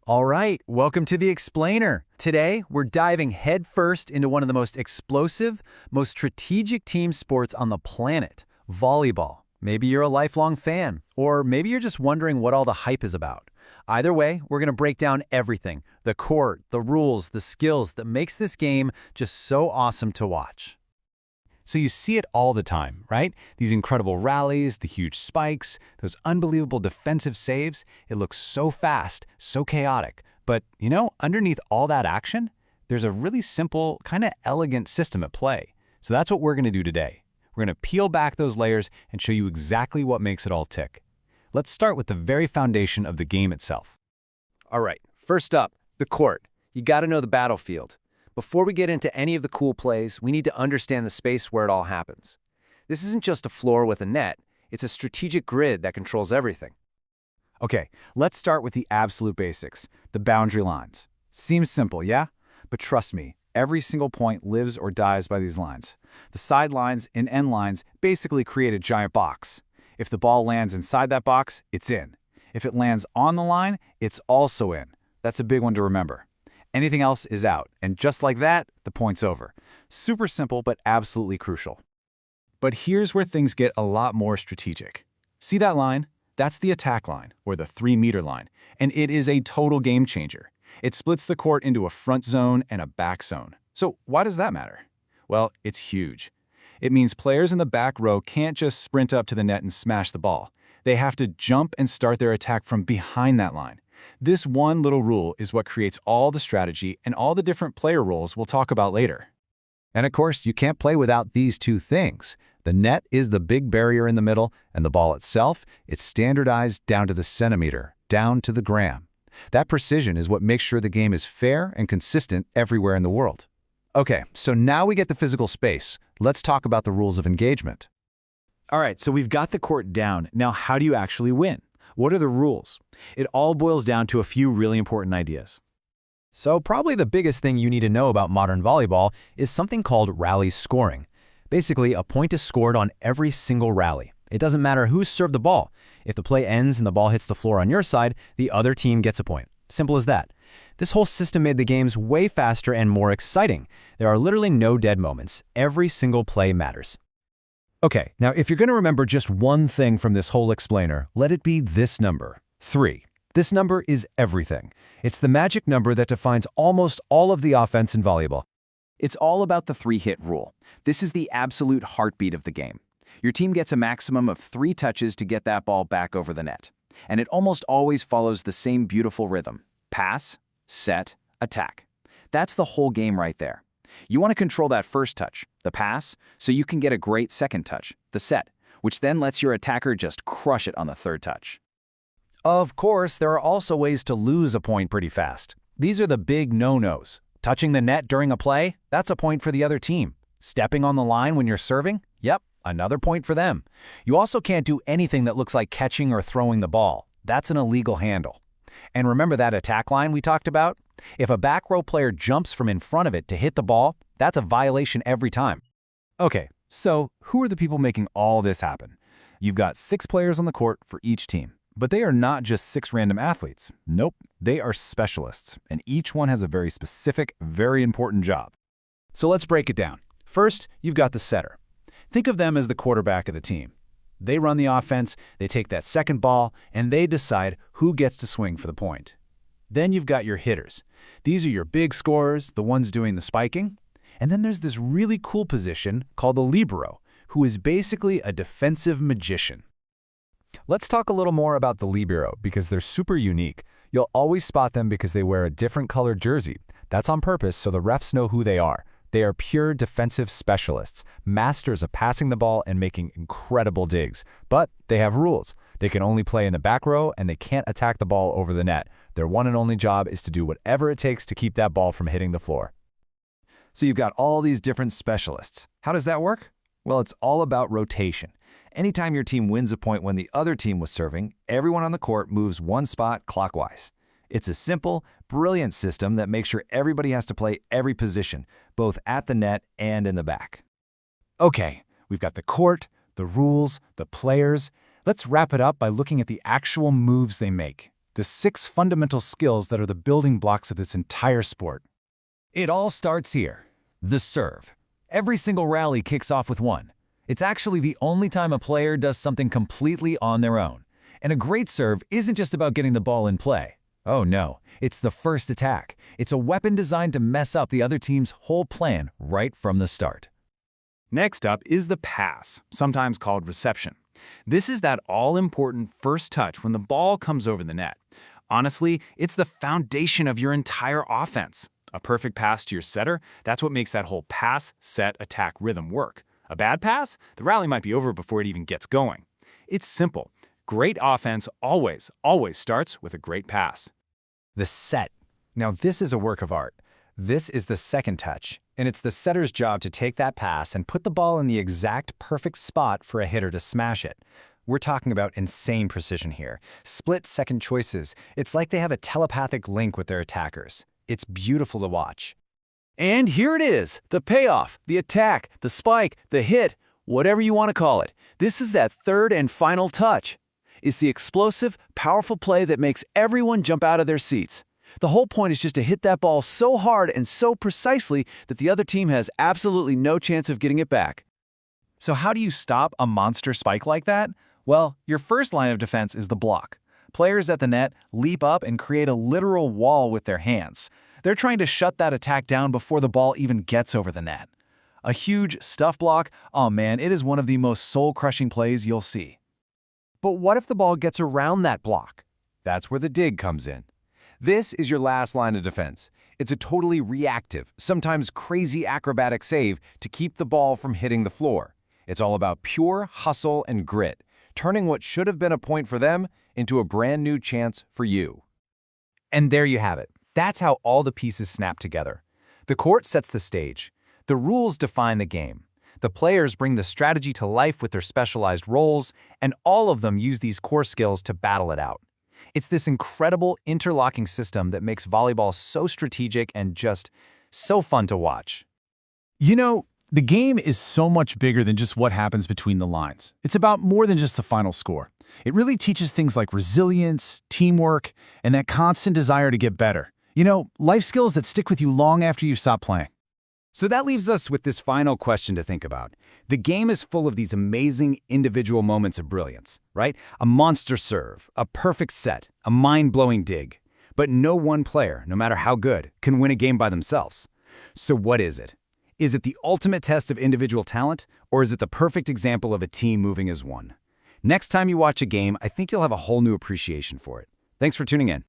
All right, welcome to The Explainer. Today, we're diving headfirst into one of the most explosive, most strategic team sports on the planet, volleyball. Maybe you're a lifelong fan, or maybe you're just wondering what all the hype is about. Either way, we're going to break down everything, the court, the rules, the skills that makes this game just so awesome to watch. So you see it all the time, right? These incredible rallies, the huge spikes, those unbelievable defensive saves. It looks so fast, so chaotic. But, underneath all that action, there's a really simple, kind of elegant system at play. So that's what we're going to do today. We're going to peel back those layers and show you exactly what makes it all tick. Let's start with the very foundation of the game itself. All right, first up, the court. You got to know the battlefield. Before we get into any of the cool plays, we need to understand the space where it all happens. This isn't just a floor with a net, it's a strategic grid that controls everything. Okay, let's start with the absolute basics, the boundary lines. Seems simple, yeah? But trust me, every single point lives or dies by these lines. The side lines and end lines basically create a giant box. If the ball lands inside that box, it's in. If it lands on the line, it's also in. That's a big one to remember. Anything else is out, and just like that, the point's over. Super simple, but absolutely crucial. But here's where things get a lot more strategic. See that line? That's the attack line, or the 3-meter line, and it is a total game changer. It splits the court into a front zone and a back zone. So why does that matter? Well, it's huge. It means players in the back row can't just sprint up to the net and smash the ball. They have to jump and start their attack from behind that line. This one little rule is what creates all the strategy and all the different player roles we'll talk about later. And of course, you can't play without these two things. The net is the big barrier in the middle, and the ball itself, it's standardized down to the centimeter, down to the gram. That precision is what makes sure the game is fair and consistent everywhere in the world. Okay, so now we get the physical space. Let's talk about the rules of engagement. All right, so we've got the court down. Now, how do you actually win? What are the rules? It all boils down to a few really important ideas. So probably the biggest thing you need to know about modern volleyball is something called rally scoring. Basically, a point is scored on every single rally. It doesn't matter who served the ball. If the play ends and the ball hits the floor on your side, the other team gets a point. Simple as that. This whole system made the games way faster and more exciting. There are literally no dead moments. Every single play matters. Okay, now if you're going to remember just one thing from this whole explainer, let it be this number, 3. This number is everything. It's the magic number that defines almost all of the offense in volleyball. It's all about the 3-hit rule. This is the absolute heartbeat of the game. Your team gets a maximum of 3 touches to get that ball back over the net. And it almost always follows the same beautiful rhythm: pass, set, attack. That's the whole game right there. You want to control that first touch, the pass, so you can get a great second touch, the set, which then lets your attacker just crush it on the third touch. Of course, there are also ways to lose a point pretty fast. These are the big no-nos. Touching the net during a play, that's a point for the other team. Stepping on the line when you're serving? Yep, another point for them. You also can't do anything that looks like catching or throwing the ball. That's an illegal handle. And remember that attack line we talked about? If a back row player jumps from in front of it to hit the ball, that's a violation every time. Okay, so who are the people making all this happen? You've got 6 players on the court for each team. But they are not just 6 random athletes. Nope, they are specialists, and each one has a very specific, very important job. So let's break it down. First, you've got the setter. Think of them as the quarterback of the team. They run the offense, they take that second ball, and they decide who gets to swing for the point. Then you've got your hitters. These are your big scorers, the ones doing the spiking. And then there's this really cool position called the libero, who is basically a defensive magician. Let's talk a little more about the libero because they're super unique. You'll always spot them because they wear a different colored jersey. That's on purpose so the refs know who they are. They are pure defensive specialists, masters of passing the ball and making incredible digs. But they have rules. They can only play in the back row and they can't attack the ball over the net. Their one and only job is to do whatever it takes to keep that ball from hitting the floor. So you've got all these different specialists. How does that work? Well, it's all about rotation. Anytime your team wins a point when the other team was serving, everyone on the court moves one spot clockwise. It's a simple, brilliant system that makes sure everybody has to play every position, both at the net and in the back. Okay, we've got the court, the rules, the players. Let's wrap it up by looking at the actual moves they make. the 6 fundamental skills that are the building blocks of this entire sport. It all starts here. The serve. Every single rally kicks off with one. It's actually the only time a player does something completely on their own. And a great serve isn't just about getting the ball in play. Oh no, it's the first attack. It's a weapon designed to mess up the other team's whole plan right from the start. Next up is the pass, sometimes called reception. This is that all-important first touch when the ball comes over the net. Honestly, it's the foundation of your entire offense. A perfect pass to your setter, that's what makes that whole pass, set, attack rhythm work. A bad pass? The rally might be over before it even gets going. It's simple. Great offense always starts with a great pass. The set. Now this is a work of art. This is the second touch, and it's the setter's job to take that pass and put the ball in the exact perfect spot for a hitter to smash it. We're talking about insane precision here. Split-second choices. It's like they have a telepathic link with their attackers. It's beautiful to watch. And here it is, the payoff, the attack, the spike, the hit, whatever you want to call it. This is that third and final touch. It's the explosive, powerful play that makes everyone jump out of their seats. The whole point is just to hit that ball so hard and so precisely that the other team has absolutely no chance of getting it back. So how do you stop a monster spike like that? Well, your first line of defense is the block. Players at the net leap up and create a literal wall with their hands. They're trying to shut that attack down before the ball even gets over the net. A huge stuff block, oh man, it is one of the most soul-crushing plays you'll see. But what if the ball gets around that block? That's where the dig comes in. This is your last line of defense. It's a totally reactive, sometimes crazy acrobatic save to keep the ball from hitting the floor. It's all about pure hustle and grit, turning what should have been a point for them into a brand new chance for you. And there you have it. That's how all the pieces snap together. The court sets the stage. The rules define the game. The players bring the strategy to life with their specialized roles, and all of them use these core skills to battle it out. It's this incredible interlocking system that makes volleyball so strategic and just so fun to watch. You know, the game is so much bigger than just what happens between the lines. It's about more than just the final score. It really teaches things like resilience, teamwork, and that constant desire to get better. You know, life skills that stick with you long after you stop playing. So that leaves us with this final question to think about. The game is full of these amazing individual moments of brilliance, right? A monster serve, a perfect set, a mind-blowing dig. But no one player, no matter how good, can win a game by themselves. So what is it? Is it the ultimate test of individual talent, or is it the perfect example of a team moving as one? Next time you watch a game, I think you'll have a whole new appreciation for it. Thanks for tuning in.